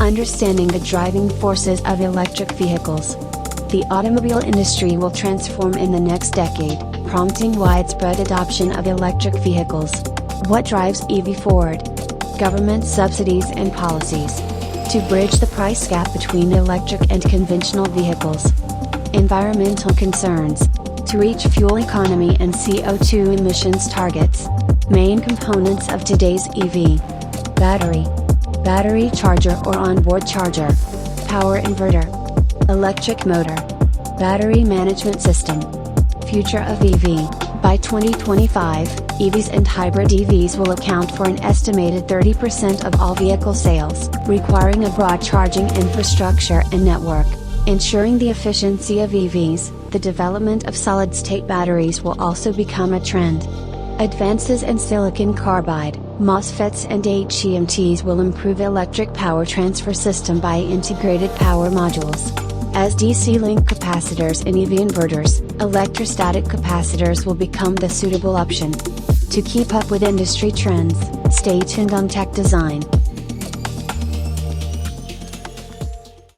Understanding the driving forces of electric vehicles. The automobile industry will transform in the next decade, prompting widespread adoption of electric vehicles. What drives EV forward? Government subsidies and policies. To bridge the price gap between electric and conventional vehicles. Environmental concerns. To reach fuel economy and CO2 emissions targets. Main components of today's EV. Battery charger or onboard charger. Power inverter. Electric motor. Battery management system. Future of EV. By 2025, EVs and hybrid EVs will account for an estimated 30% of all vehicle sales, requiring a broad charging infrastructure and network. Ensuring the efficiency of EVs, the development of solid-state batteries will also become a trend. Advances in silicon carbide, MOSFETs and HEMTs will improve electric power transfer system by integrated power modules. As DC link capacitors in EV inverters, electrostatic capacitors will become the suitable option. To keep up with industry trends, stay tuned on TECHDesign.